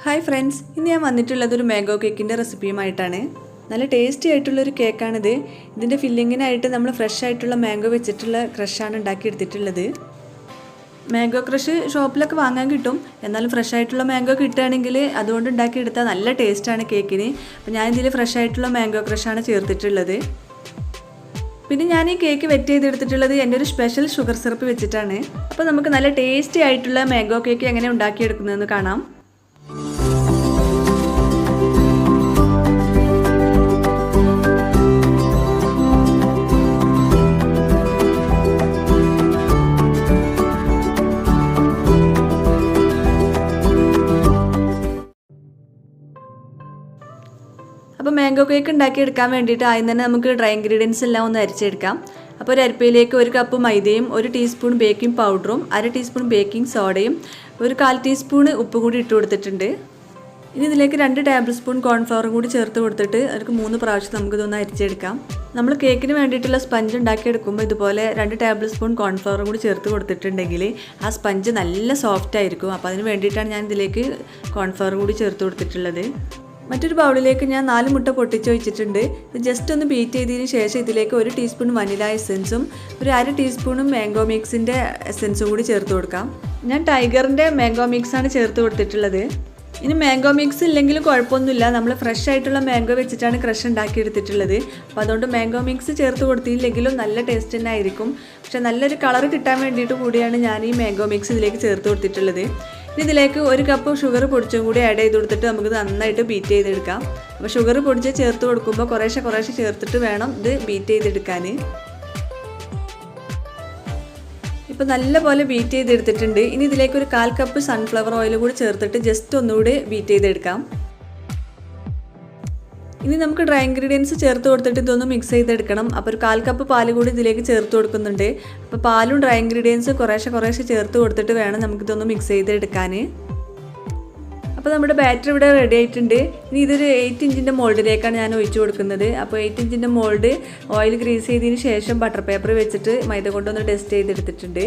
Hi friends, ഇന്ന് ഞാൻ വന്നിട്ടുള്ളത് ഒരു മാംഗോ കേക്കിൻ്റെ റെസിപ്പിയുമായിട്ടാണ്. നല്ല ടേസ്റ്റി ആയിട്ടുള്ളൊരു കേക്കാണിത്. ഇതിൻ്റെ ഫില്ലിങ്ങിനായിട്ട് നമ്മൾ ഫ്രഷ് ആയിട്ടുള്ള മാംഗോ വെച്ചിട്ടുള്ള ക്രഷാണ് ഉണ്ടാക്കിയെടുത്തിട്ടുള്ളത്. മാംഗോ ക്രഷ് ഷോപ്പിലൊക്കെ വാങ്ങാൻ കിട്ടും, എന്നാലും ഫ്രഷ് ആയിട്ടുള്ള മാംഗോ കിട്ടുകയാണെങ്കിൽ അതുകൊണ്ട് ഉണ്ടാക്കിയെടുത്താൽ നല്ല ടേസ്റ്റാണ് കേക്കിന്. അപ്പോൾ ഞാനിതിൽ ഫ്രഷ് ആയിട്ടുള്ള മാംഗോ ക്രഷാണ് ചേർത്തിട്ടുള്ളത്. പിന്നെ ഞാൻ ഈ കേക്ക് വെറ്റ് ചെയ്തെടുത്തിട്ടുള്ളത് എൻ്റെ ഒരു സ്പെഷ്യൽ ഷുഗർ സിറപ്പ് വെച്ചിട്ടാണ്. അപ്പോൾ നമുക്ക് നല്ല ടേസ്റ്റി ആയിട്ടുള്ള മാംഗോ കേക്ക് എങ്ങനെ ഉണ്ടാക്കിയെടുക്കുന്നതെന്ന് കാണാം. അപ്പോൾ മാംഗോ കേക്ക് ഉണ്ടാക്കിയെടുക്കാൻ വേണ്ടിയിട്ട് ആദ്യം തന്നെ നമുക്ക് ഡ്രൈ ഇൻഗ്രീഡിയൻസ് എല്ലാം ഒന്ന് അരിച്ചെടുക്കാം. അപ്പോൾ ഒരു അരിപ്പയിലേക്ക് 1 കപ്പ് മൈദയും 1 ടീസ്പൂൺ ബേക്കിംഗ് പൗഡറും 1/2 ടീസ്പൂൺ ബേക്കിംഗ് സോഡയും 1/4 ടീസ്പൂൺ ഉപ്പ് കൂടി ഇട്ട് കൊടുത്തിട്ടുണ്ട്. ഇനി ഇതിലേക്ക് 2 ടേബിൾ സ്പൂൺ കോൺഫ്ലവറും കൂടി ചേർത്ത് കൊടുത്തിട്ട് അതിലേക്ക് 3 പ്രാവശ്യം നമുക്കിതൊന്ന് അരിച്ചെടുക്കാം. നമ്മൾ കേക്കിന് വേണ്ടിയിട്ടുള്ള സ്പഞ്ച് ഉണ്ടാക്കിയെടുക്കുമ്പോൾ ഇതുപോലെ 2 ടേബിൾ സ്പൂൺ കോൺഫ്ലവറും കൂടി ചേർത്ത് കൊടുത്തിട്ടുണ്ടെങ്കിൽ ആ സ്പഞ്ച് നല്ല സോഫ്റ്റ് ആയിരിക്കും. അപ്പോൾ അതിന് വേണ്ടിയിട്ടാണ് ഞാൻ ഇതിലേക്ക് കോൺഫ്ലവർ കൂടി ചേർത്ത് കൊടുത്തിട്ടുള്ളത്. മറ്റൊരു ബൗളിലേക്ക് ഞാൻ 4 മുട്ട പൊട്ടിച്ച് വെച്ചിട്ടുണ്ട്. ഇത് ജസ്റ്റ് ഒന്ന് ബീറ്റ് ചെയ്തതിന് ശേഷം ഇതിലേക്ക് 1 ടീസ്പൂൺ വനില എസെൻസും 1/2 ടീസ്പൂണും മാംഗോ മിക്സിൻ്റെ എസെൻസും കൂടി ചേർത്ത് കൊടുക്കാം. ഞാൻ ടൈഗറിൻ്റെ മാംഗോ മിക്സാണ് ചേർത്ത് കൊടുത്തിട്ടുള്ളത്. ഇനി മാംഗോ മിക്സ് ഇല്ലെങ്കിലും കുഴപ്പമൊന്നുമില്ല, നമ്മൾ ഫ്രഷ് ആയിട്ടുള്ള മാംഗോ വെച്ചിട്ടാണ് ക്രഷ് ഉണ്ടാക്കിയെടുത്തിട്ടുള്ളത്. അപ്പോൾ അതുകൊണ്ട് മാംഗോ മിക്സ് ചേർത്ത് കൊടുത്തില്ലെങ്കിലും നല്ല ടേസ്റ്റ് തന്നെ ആയിരിക്കും. പക്ഷേ നല്ലൊരു കളർ കിട്ടാൻ വേണ്ടിയിട്ട് കൂടിയാണ് ഞാൻ ഈ മാംഗോ മിക്സ് ഇതിലേക്ക് ചേർത്ത് കൊടുത്തിട്ടുള്ളത്. ഇനി ഇതിലേക്ക് 1 കപ്പ് ഷുഗർ പൊടിച്ചും കൂടി ആഡ് ചെയ്ത് കൊടുത്തിട്ട് നമുക്ക് നന്നായിട്ട് ബീറ്റ് ചെയ്തെടുക്കാം. അപ്പോൾ ഷുഗർ പൊടിച്ച് ചേർത്ത് കൊടുക്കുമ്പോൾ കുറേശ്ശെ ചേർത്തിട്ട് വേണം ഇത് ബീറ്റ് ചെയ്തെടുക്കാൻ. ഇപ്പോൾ നല്ലപോലെ ബീറ്റ് ചെയ്തെടുത്തിട്ടുണ്ട്. ഇനി ഇതിലേക്ക് 1/4 കപ്പ് സൺഫ്ലവർ ഓയിൽ കൂടി ചേർത്തിട്ട് ജസ്റ്റ് ഒന്നുകൂടി ബീറ്റ് ചെയ്തെടുക്കാം. ഇനി നമുക്ക് ഡ്രൈ ഇൻഗ്രീഡിയൻസ് ചേർത്ത് കൊടുത്തിട്ട് ഇതൊന്ന് മിക്സ് ചെയ്തെടുക്കണം. അപ്പോൾ 1/4 കപ്പ് പാല് കൂടി ഇതിലേക്ക് ചേർത്ത് കൊടുക്കുന്നുണ്ട്. അപ്പോൾ പാലും ഡ്രൈ ഇൻഗ്രീഡിയൻസ് കുറേശ്ശെ ചേർത്ത് കൊടുത്തിട്ട് വേണം നമുക്കിതൊന്ന് മിക്സ് ചെയ്തെടുക്കാൻ. അപ്പോൾ നമ്മുടെ ബാറ്റർ ഇവിടെ റെഡി ആയിട്ടുണ്ട്. ഇനി ഇതൊരു 8 ഇഞ്ചിൻ്റെ മോൾഡിലേക്കാണ് ഞാൻ ഒഴിച്ചു കൊടുക്കുന്നത്. അപ്പോൾ 8 ഇഞ്ചിൻ്റെ മോൾഡ് ഓയിൽ ഗ്രീസ് ചെയ്തതിന് ശേഷം ബട്ടർ പേപ്പർ വെച്ചിട്ട് മൈദ കൊണ്ടൊന്ന് ടെസ്റ്റ് ചെയ്തെടുത്തിട്ടുണ്ട്.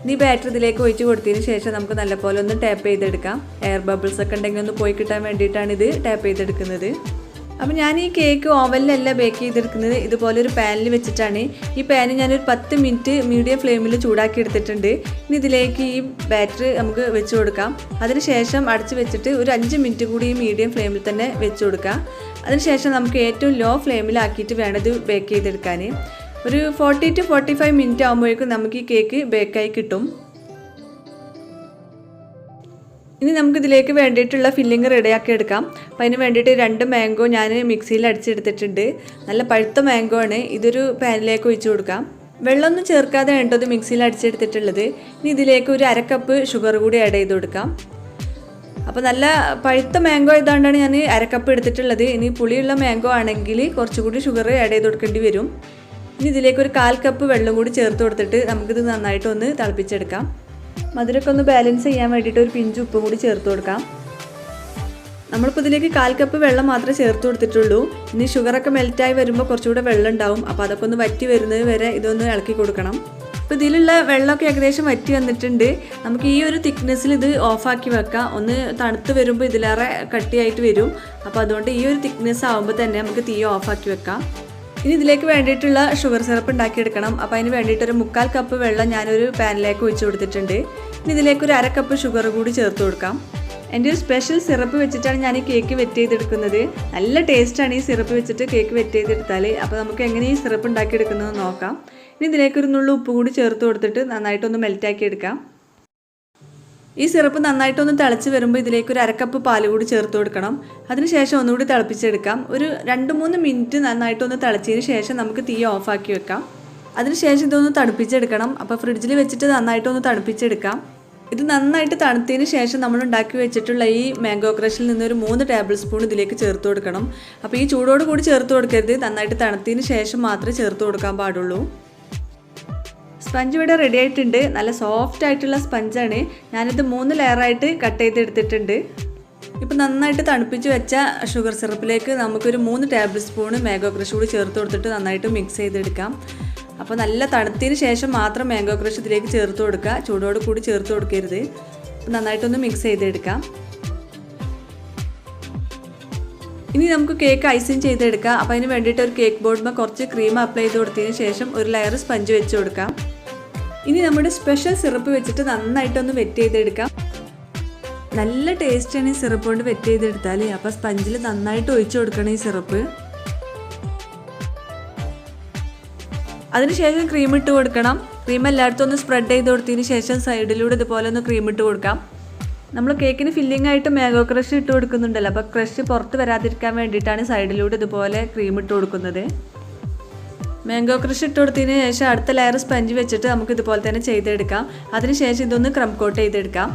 ഇനി ബാറ്റർ ഇതിലേക്ക് ഒഴിച്ച് കൊടുത്തതിന് ശേഷം നമുക്ക് നല്ലപോലെ ഒന്ന് ടാപ്പ് ചെയ്തെടുക്കാം. എയർ ബബിൾസ് ഒക്കെ ഉണ്ടെങ്കിൽ ഒന്ന് പോയി കിട്ടാൻ വേണ്ടിയിട്ടാണ് ഇത് ടാപ്പ് ചെയ്തെടുക്കുന്നത്. അപ്പോൾ ഞാൻ ഈ കേക്ക് ഓവനിലല്ല ബേക്ക് ചെയ്തെടുക്കുന്നത്, ഇതുപോലെ ഒരു പാനിൽ വെച്ചിട്ടാണ്. ഈ പാന് ഞാനൊരു 10 മിനിറ്റ് മീഡിയം ഫ്ലെയിമിൽ ചൂടാക്കി എടുത്തിട്ടുണ്ട്. ഇനി ഇതിലേക്ക് ഈ ബാറ്റർ നമുക്ക് വെച്ച് കൊടുക്കാം. അതിനുശേഷം അടച്ച് വെച്ചിട്ട് ഒരു 5 മിനിറ്റ് കൂടി ഈ മീഡിയം ഫ്ലെയിമിൽ തന്നെ വെച്ച് കൊടുക്കാം. അതിനുശേഷം നമുക്ക് ഏറ്റവും ലോ ഫ്ലെയിമിലാക്കിയിട്ട് വേണം ഇത് ബേക്ക് ചെയ്തെടുക്കാൻ. ഒരു 40 to 45 മിനിറ്റ് ആകുമ്പോഴേക്കും നമുക്ക് ഈ കേക്ക് ബേക്കായി കിട്ടും. ഇനി നമുക്കിതിലേക്ക് വേണ്ടിയിട്ടുള്ള ഫില്ലിങ് റെഡിയാക്കി എടുക്കാം. അപ്പോൾ അതിന് വേണ്ടിയിട്ട് 2 മാംഗോ ഞാൻ മിക്സിയിൽ അടിച്ചെടുത്തിട്ടുണ്ട്. നല്ല പഴുത്ത മാംഗോ ആണ്. ഇതൊരു പാനിലേക്ക് ഒഴിച്ച് കൊടുക്കാം. വെള്ളമൊന്നും ചേർക്കാതെ വേണ്ടത് മിക്സിയിൽ അടിച്ചെടുത്തിട്ടുള്ളത്. ഇനി ഇതിലേക്ക് ഒരു 1/2 കപ്പ് ഷുഗർ കൂടി ആഡ് ചെയ്ത് കൊടുക്കാം. അപ്പോൾ നല്ല പഴുത്ത മാംഗോ ഇതാണ്ടാണ് ഞാൻ 1/2 കപ്പ് എടുത്തിട്ടുള്ളത്. ഇനി പുളിയുള്ള മാംഗോ ആണെങ്കിൽ കുറച്ചുകൂടി ഷുഗർ ആഡ് ചെയ്ത് കൊടുക്കേണ്ടി വരും. ഇനി ഇതിലേക്ക് ഒരു 1/4 കപ്പ് വെള്ളം കൂടി ചേർത്ത് കൊടുത്തിട്ട് നമുക്കിത് നന്നായിട്ടൊന്ന് തിളപ്പിച്ചെടുക്കാം. മധുരമൊക്കെ ഒന്ന് ബാലൻസ് ചെയ്യാൻ വേണ്ടിയിട്ട് ഒരു പിഞ്ച് ഉപ്പും കൂടി ചേർത്ത് കൊടുക്കാം. നമ്മളിപ്പോൾ ഇതിലേക്ക് 1/4 കപ്പ് വെള്ളം മാത്രമേ ചേർത്ത് കൊടുത്തിട്ടുള്ളൂ. ഇനി ഷുഗറൊക്കെ മെൽറ്റായി വരുമ്പോൾ കുറച്ചുകൂടെ വെള്ളം ഉണ്ടാവും. അപ്പോൾ അതൊക്കെ ഒന്ന് വറ്റി വരുന്നത് വരെ ഇതൊന്ന് ഇളക്കി കൊടുക്കണം. അപ്പോൾ ഇതിലുള്ള വെള്ളമൊക്കെ ഏകദേശം വറ്റി വന്നിട്ടുണ്ട്. നമുക്ക് ഈ ഒരു തിക്നെസ്സിൽ ഇത് ഓഫാക്കി വെക്കാം. ഒന്ന് തണുത്ത് വരുമ്പോൾ ഇതിലേറെ കട്ടിയായിട്ട് വരും. അപ്പോൾ അതുകൊണ്ട് ഈ ഒരു തിക്നെസ് ആകുമ്പോൾ തന്നെ നമുക്ക് തീ ഓഫാക്കി വെക്കാം. ഇനി ഇതിലേക്ക് വേണ്ടിയിട്ടുള്ള ഷുഗർ സിറപ്പ് ഉണ്ടാക്കിയെടുക്കണം. അപ്പോൾ അതിന് വേണ്ടിയിട്ട് ഒരു 1/4 കപ്പ് വെള്ളം ഞാനൊരു പാനിലേക്ക് ഒഴിച്ച് കൊടുത്തിട്ടുണ്ട്. ഇനി ഇതിലേക്ക് ഒരു 1/2 കപ്പ് ഷുഗർ കൂടി ചേർത്ത് കൊടുക്കാം. എൻ്റെ ഒരു സ്പെഷ്യൽ സിറപ്പ് വെച്ചിട്ടാണ് ഞാൻ ഈ കേക്ക് വെറ്റ് ചെയ്തെടുക്കുന്നത്. നല്ല ടേസ്റ്റാണ് ഈ സിറപ്പ് വെച്ചിട്ട് കേക്ക് വെറ്റ് ചെയ്തെടുത്താൽ. അപ്പോൾ നമുക്ക് എങ്ങനെ ഈ സിറപ്പ് ഉണ്ടാക്കിയെടുക്കുന്നത് നോക്കാം. ഇനി ഇതിലേക്ക് ഒരു നുള്ളു ഉപ്പ് കൂടി ചേർത്ത് കൊടുത്തിട്ട് നന്നായിട്ടൊന്ന് മെൽറ്റാക്കി എടുക്കാം. ഈ സിറപ്പ് നന്നായിട്ടൊന്ന് തിളച്ച് വരുമ്പോൾ ഇതിലേക്ക് ഒരു 1/2 കപ്പ് പാല് കൂടി ചേർത്ത് കൊടുക്കണം. അതിനുശേഷം ഒന്നുകൂടി തിളപ്പിച്ചെടുക്കാം. ഒരു 2-3 മിനിറ്റ് നന്നായിട്ടൊന്ന് തിളച്ചതിന് ശേഷം നമുക്ക് തീ ഓഫാക്കി വെക്കാം. അതിനുശേഷം ഇതൊന്ന് തണുപ്പിച്ചെടുക്കണം. അപ്പോൾ ഫ്രിഡ്ജിൽ വെച്ചിട്ട് നന്നായിട്ടൊന്ന് തണുപ്പിച്ചെടുക്കാം. ഇത് നന്നായിട്ട് തണുത്തതിന് ശേഷം നമ്മൾ ഉണ്ടാക്കി വെച്ചിട്ടുള്ള ഈ മാംഗോ ക്രഷിൽ നിന്നൊരു 3 ടേബിൾ സ്പൂൺ ഇതിലേക്ക് ചേർത്ത് കൊടുക്കണം. അപ്പോൾ ഈ ചൂടോട് കൂടി ചേർത്ത് കൊടുക്കരുത്, നന്നായിട്ട് തണുത്തതിന് ശേഷം മാത്രമേ ചേർത്ത് കൊടുക്കാൻ പാടുള്ളൂ. സ്പഞ്ച് ഇവിടെ റെഡി ആയിട്ടുണ്ട്. നല്ല സോഫ്റ്റ് ആയിട്ടുള്ള സ്പഞ്ചാണ്. ഞാനിത് 3 ലെയറായിട്ട് കട്ട് ചെയ്തെടുത്തിട്ടുണ്ട്. ഇപ്പോൾ നന്നായിട്ട് തണുപ്പിച്ച് വെച്ച ഷുഗർ സിറപ്പിലേക്ക് നമുക്കൊരു 3 ടേബിൾ സ്പൂൺ മാംഗോ ക്രഷ് കൂടി ചേർത്ത് കൊടുത്തിട്ട് നന്നായിട്ട് മിക്സ് ചെയ്തെടുക്കാം. അപ്പോൾ നല്ല തണുത്തതിന് ശേഷം മാത്രം മാംഗോ ക്രഷ് ഇതിലേക്ക് ചേർത്ത് കൊടുക്കുക. ചൂടോട് കൂടി ചേർത്ത് കൊടുക്കരുത്. അപ്പോൾ നന്നായിട്ടൊന്ന് മിക്സ് ചെയ്തെടുക്കാം. ഇനി നമുക്ക് കേക്ക് ഐസിങ് ചെയ്തെടുക്കാം. അപ്പോൾ അതിന് വേണ്ടിയിട്ട് ഒരു കേക്ക് ബോർഡിൽ കുറച്ച് ക്രീം അപ്ലൈ ചെയ്ത് കൊടുത്തതിന് ശേഷം ഒരു ലെയർ സ്പഞ്ച് വെച്ച് കൊടുക്കാം. ഇനി നമ്മുടെ സ്പെഷ്യൽ സിറപ്പ് വെച്ചിട്ട് നന്നായിട്ടൊന്ന് വെറ്റ് ചെയ്തെടുക്കാം. നല്ല ടേസ്റ്റാണ് ഈ സിറപ്പ് കൊണ്ട് വെറ്റ് ചെയ്തെടുത്താൽ. അപ്പോൾ സ്പഞ്ചിൽ നന്നായിട്ട് ഒഴിച്ചു കൊടുക്കണം ഈ സിറപ്പ്. അതിനുശേഷം ക്രീം ഇട്ട് കൊടുക്കണം. ക്രീം എല്ലായിടത്തും ഒന്ന് സ്പ്രെഡ് ചെയ്ത് കൊടുത്തതിന് ശേഷം സൈഡിലൂടെ ഇതുപോലെ ഒന്ന് ക്രീം ഇട്ട് കൊടുക്കാം. നമ്മൾ കേക്കിന് ഫില്ലിംഗ് ആയിട്ട് മാംഗോ ക്രഷ് ഇട്ട് കൊടുക്കുന്നുണ്ടല്ലോ, അപ്പോൾ ക്രഷ് പുറത്ത് വരാതിരിക്കാൻ വേണ്ടിയിട്ടാണ് സൈഡിലൂടെ ഇതുപോലെ ക്രീം ഇട്ട് കൊടുക്കുന്നത്. മാംഗോ ക്രഷ് ഇട്ട് കൊടുത്തതിന് ശേഷം അടുത്ത ലെയർ സ്പഞ്ച് വെച്ചിട്ട് നമുക്ക് ഇതുപോലെ തന്നെ ചെയ്തെടുക്കാം. അതിനുശേഷം ഇതൊന്ന് ക്രം കോട്ട് ചെയ്തെടുക്കാം.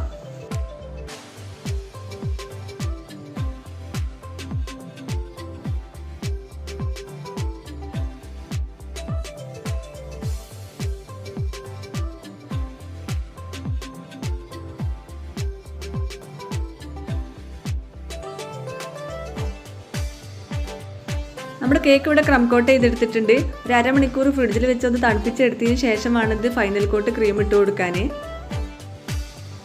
നമ്മുടെ കേക്ക് ഇവിടെ ക്രം കോട്ട് ചെയ്തെടുത്തിട്ടുണ്ട്. ഒരു അരമണിക്കൂർ ഫ്രിഡ്ജിൽ വെച്ചൊന്ന് തണുപ്പിച്ചെടുത്തതിന് ശേഷമാണ് ഇത് ഫൈനൽ കോട്ട് ക്രീം ഇട്ട് കൊടുക്കാൻ.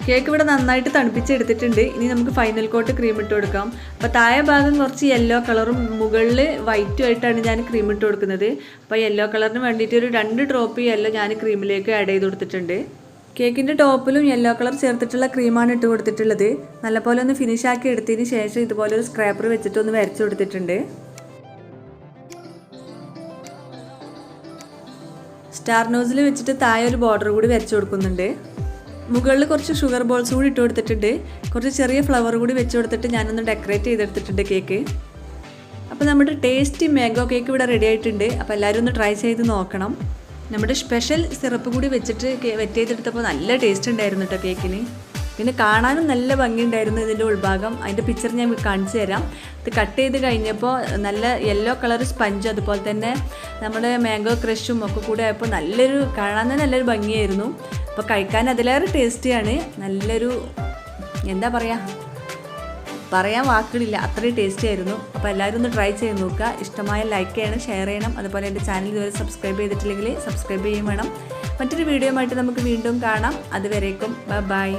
കേക്ക് ഇവിടെ നന്നായിട്ട് തണുപ്പിച്ചെടുത്തിട്ടുണ്ട്. ഇനി നമുക്ക് ഫൈനൽ കോട്ട് ക്രീം ഇട്ട് കൊടുക്കാം. അപ്പോൾ താഴെ ഭാഗം കുറച്ച് യെല്ലോ കളറും മുകളിൽ വൈറ്റും ആയിട്ടാണ് ഞാൻ ക്രീം ഇട്ട് കൊടുക്കുന്നത്. അപ്പോൾ യെല്ലോ കളറിന് വേണ്ടിയിട്ട് ഒരു 2 ഡ്രോപ്പ് യെല്ലോ ഞാൻ ക്രീമിലേക്ക് ആഡ് ചെയ്ത് കൊടുത്തിട്ടുണ്ട്. കേക്കിൻ്റെ ടോപ്പിലും യെല്ലോ കളർ ചേർത്തിട്ടുള്ള ക്രീമാണ് ഇട്ട് കൊടുത്തിട്ടുള്ളത്. നല്ലപോലെ ഒന്ന് ഫിനിഷ് ആക്കി എടുത്തതിന് ശേഷം ഇതുപോലെ ഒരു സ്ക്രാപ്പർ വെച്ചിട്ടൊന്ന് വരച്ചു കൊടുത്തിട്ടുണ്ട്. സ്റ്റാർ നോസിൽ വെച്ചിട്ട് താഴെ ഒരു ബോർഡർ കൂടി വരച്ചു കൊടുക്കുന്നുണ്ട്. മുകളിൽ കുറച്ച് ഷുഗർ ബോൾസ് കൂടി ഇട്ട് കൊടുത്തിട്ടുണ്ട്. കുറച്ച് ചെറിയ ഫ്ലവർ കൂടി വെച്ച് കൊടുത്തിട്ട് ഞാനൊന്ന് ഡെക്കറേറ്റ് ചെയ്തെടുത്തിട്ടുണ്ട് കേക്ക്. അപ്പോൾ നമ്മുടെ ടേസ്റ്റി മാംഗോ കേക്ക് ഇവിടെ റെഡി ആയിട്ടുണ്ട്. അപ്പോൾ എല്ലാവരും ഒന്ന് ട്രൈ ചെയ്ത് നോക്കണം. നമ്മുടെ സ്പെഷ്യൽ സിറപ്പ് കൂടി വെച്ചിട്ട് വെറ്റ് ചെയ്തെടുത്തപ്പോൾ നല്ല ടേസ്റ്റ് ഉണ്ടായിരുന്നു കേട്ടോ കേക്കിന്. പിന്നെ കാണാനും നല്ല ഭംഗിയുണ്ടായിരുന്നു ഇതിൻ്റെ ഉൾഭാഗം. അതിൻ്റെ പിക്ചർ ഞാൻ കാണിച്ചു തരാം. ഇത് കട്ട് ചെയ്ത് കഴിഞ്ഞപ്പോൾ നല്ല യെല്ലോ കളർ സ്പഞ്ച് അതുപോലെ തന്നെ നമ്മുടെ മാംഗോ ക്രഷും ഒക്കെ കൂടെ ആയപ്പോൾ കാണാൻ തന്നെ നല്ലൊരു ഭംഗിയായിരുന്നു. അപ്പോൾ കഴിക്കാൻ അതിലേറെ ടേസ്റ്റിയാണ്. നല്ലൊരു എന്താ പറയാൻ വാക്കുകളില്ല, അത്രയും ടേസ്റ്റി ആയിരുന്നു. അപ്പോൾ എല്ലാവരും ഒന്ന് ട്രൈ ചെയ്ത് നോക്കുക. ഇഷ്ടമായ ലൈക്ക് ചെയ്യണം, ഷെയർ ചെയ്യണം. അതുപോലെ എൻ്റെ ചാനൽ ഇതുവരെ സബ്സ്ക്രൈബ് ചെയ്തിട്ടില്ലെങ്കിൽ സബ്സ്ക്രൈബ് ചെയ്യും വേണം. മറ്റൊരു വീഡിയോ ആയിട്ട് നമുക്ക് വീണ്ടും കാണാം. അതുവരേക്കും ബൈ.